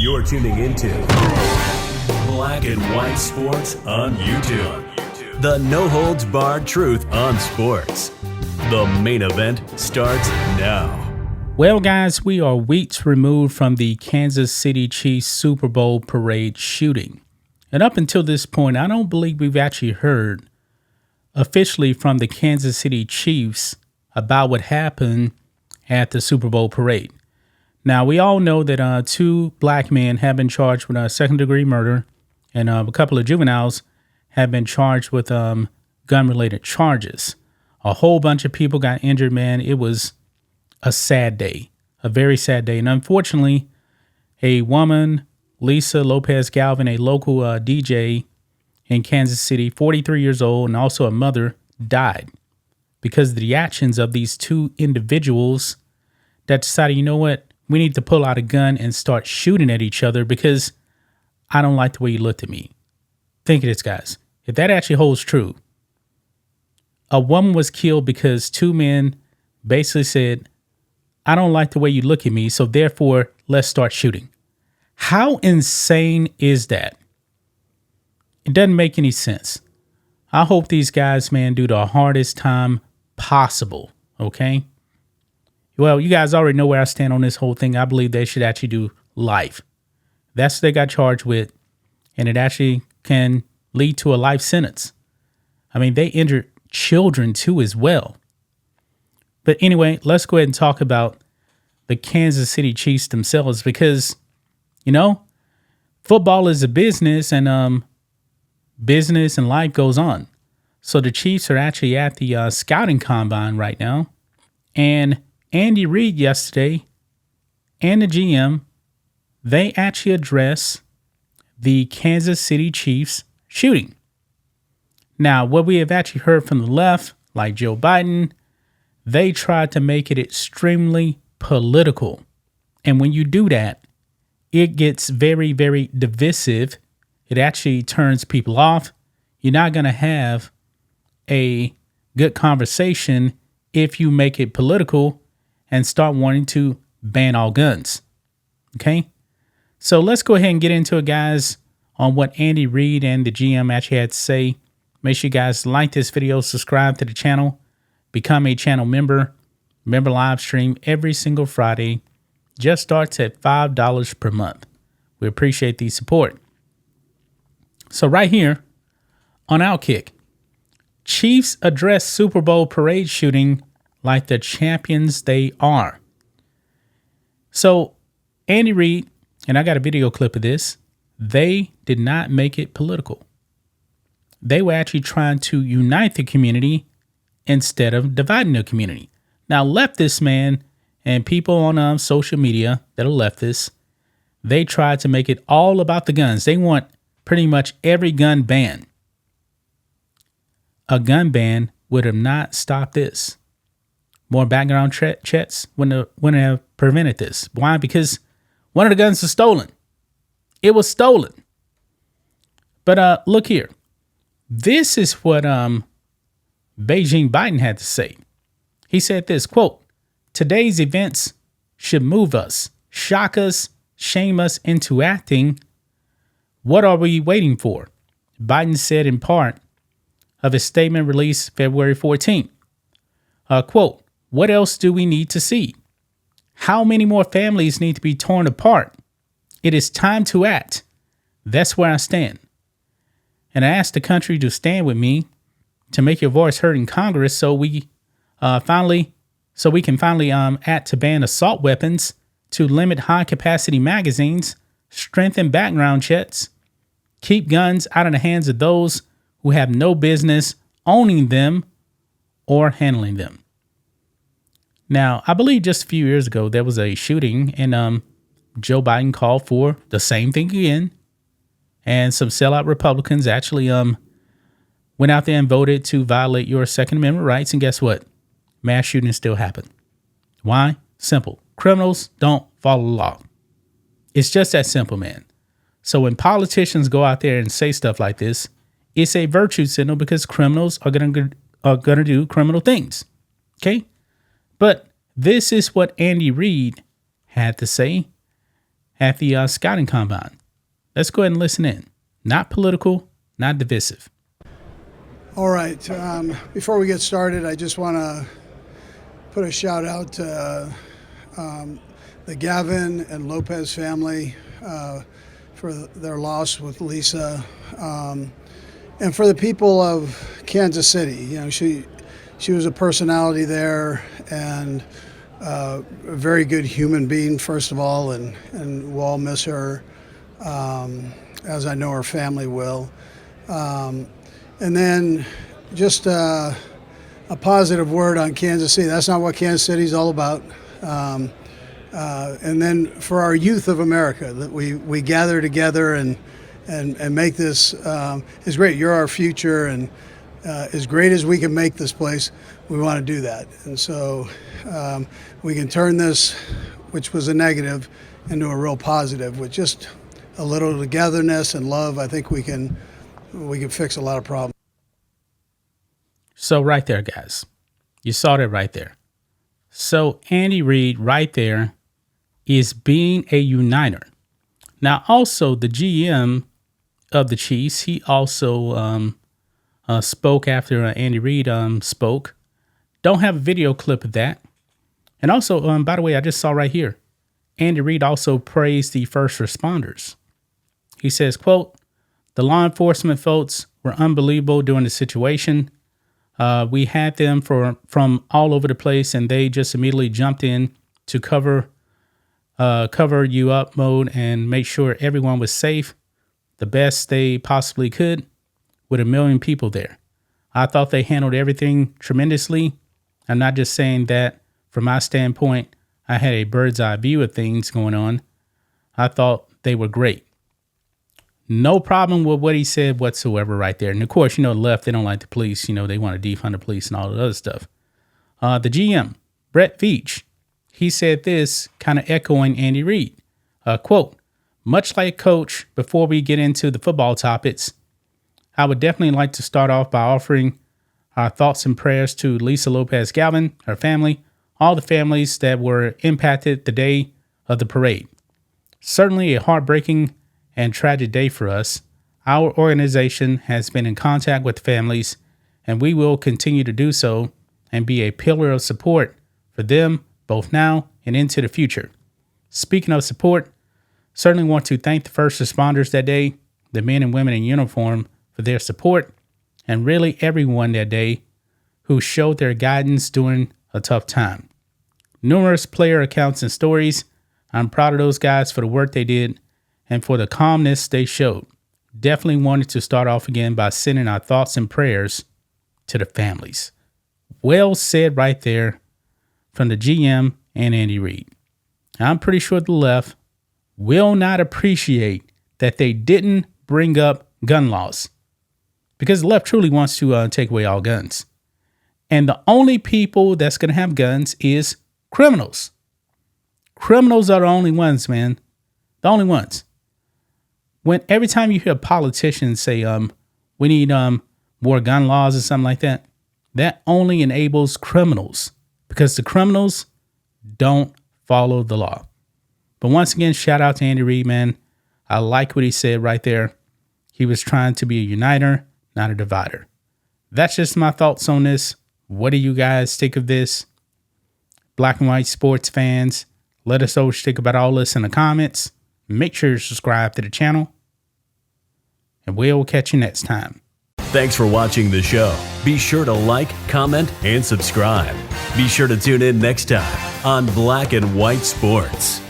You're tuning into Black and White Sports on YouTube. The no-holds-barred truth on sports. The main event starts now. Well, guys, we are weeks removed from the Kansas City Chiefs Super Bowl parade shooting. And up until this point, I don't believe we've actually heard officially from the Kansas City Chiefs about what happened at the Super Bowl parade. Now, we all know that two black men have been charged with second-degree murder, and a couple of juveniles have been charged with gun-related charges. A whole bunch of people got injured, man. It was a sad day, a very sad day. And unfortunately, a woman, Lisa Lopez Galvin, a local DJ in Kansas City, 43 years old, and also a mother, died because of the actions of these two individuals that decided, you know what? We need to pull out a gun and start shooting at each other because I don't like the way you looked at me. Think of this, guys. If that actually holds true, a woman was killed because two men basically said, I don't like the way you look at me, so therefore, let's start shooting. How insane is that? It doesn't make any sense. I hope these guys, man, do the hardest time possible, okay? Well, you guys already know where I stand on this whole thing. I believe they should actually do life. That's what they got charged with, and it actually can lead to a life sentence. I mean, they injured children too as well. But anyway, let's go ahead and talk about the Kansas City Chiefs themselves because, you know, football is a business and business and life goes on. So the Chiefs are actually at the scouting combine right now, and Andy Reid yesterday and the GM, they actually address the Kansas City Chiefs shooting. Now, what we have actually heard from the left, like Joe Biden, they tried to make it extremely political. And when you do that, it gets very, very divisive. It actually turns people off. You're not going to have a good conversation if you make it political and start wanting to ban all guns. Okay? So let's go ahead and get into it, guys, on what Andy Reid and the GM actually had to say. Make sure you guys like this video, subscribe to the channel, become a channel member. Member live stream every single Friday. Just starts at $5 per month. We appreciate the support. So right here on Outkick, Chiefs address Super Bowl parade shooting like the champions they are. So Andy Reid, and I got a video clip of this, they did not make it political. They were actually trying to unite the community instead of dividing the community. Now, leftists, man, and people on social media that are leftists, they tried to make it all about the guns. They want pretty much every gun banned. A gun ban would have not stopped this. More background checks wouldn't have prevented this. Why? Because one of the guns was stolen. It was stolen. But look here. This is what Beijing Biden had to say. He said this, quote, "Today's events should move us, shock us, shame us into acting. What are we waiting for?" Biden said in part of his statement released February 14th. Quote, "What else do we need to see? How many more families need to be torn apart? It is time to act. That's where I stand. And I ask the country to stand with me to make your voice heard in Congress so we can finally act to ban assault weapons, to limit high-capacity magazines, strengthen background checks, keep guns out of the hands of those who have no business owning them or handling them." Now, I believe just a few years ago, there was a shooting and Joe Biden called for the same thing again. And some sellout Republicans actually went out there and voted to violate your Second Amendment rights. And guess what? Mass shootings still happen. Why? Simple. Criminals don't follow the law. It's just that simple, man. So when politicians go out there and say stuff like this, it's a virtue signal because criminals are gonna do criminal things. Okay? But this is what Andy Reid had to say. at the scouting combine. Let's go ahead and listen in. Not political, not divisive. All right. Before we get started, I just want to put a shout out to the Gavin and Lopez family for their loss with Lisa, and for the people of Kansas City. You know, she was a personality there, and a very good human being, first of all, and we'll all miss her, as I know her family will. And then just a positive word on Kansas City. That's not what Kansas City is all about. And then for our youth of America, that we gather together and make this is great. You're our future, and as great as we can make this place, we want to do that. And so we can turn this, which was a negative, into a real positive with just a little togetherness and love. I think we can fix a lot of problems. So right there, guys, you saw that right there. So Andy Reid right there is being a uniter. Now, also the GM of the Chiefs, he also spoke after Andy Reid spoke. Don't have a video clip of that. And also, by the way, I just saw right here, Andy Reid also praised the first responders. He says, quote, "The law enforcement folks were unbelievable during the situation. We had them from all over the place, and they just immediately jumped in to cover you up mode and make sure everyone was safe the best they possibly could with 1 million people there. I thought they handled everything tremendously. I'm not just saying that from my standpoint. I had a bird's eye view of things going on. I thought they were great." No problem with what he said whatsoever right there. And of course, you know, the left, they don't like the police. You know, they want to defund the police and all the other stuff. The GM, Brett Veach, he said this, kind of echoing Andy Reid. Quote, "Much like Coach, before we get into the football topics, I would definitely like to start off by offering our thoughts and prayers to Lisa Lopez Galvin, her family, all the families that were impacted the day of the parade. Certainly a heartbreaking and tragic day for us. Our organization has been in contact with the families, and we will continue to do so and be a pillar of support for them both now and into the future. Speaking of support, certainly want to thank the first responders that day, the men and women in uniform, for their support, and really everyone that day who showed their guidance during a tough time. Numerous player accounts and stories. I'm proud of those guys for the work they did and for the calmness they showed. Definitely wanted to start off again by sending our thoughts and prayers to the families." Well said right there from the GM and Andy Reid. I'm pretty sure the left will not appreciate that they didn't bring up gun laws, because the left truly wants to take away all guns. And the only people that's going to have guns is criminals. Criminals are the only ones, man. The only ones. When every time you hear politicians say, we need more gun laws or something like that, that only enables criminals, because the criminals don't follow the law. But once again, shout out to Andy Reid, man. I like what he said right there. He was trying to be a uniter, not a divider. That's just my thoughts on this. What do you guys think of this? Black and white sports fans, let us know what you think about all this in the comments. Make sure you subscribe to the channel, and we'll catch you next time. Thanks for watching the show. Be sure to like, comment, and subscribe. Be sure to tune in next time on Black and White Sports.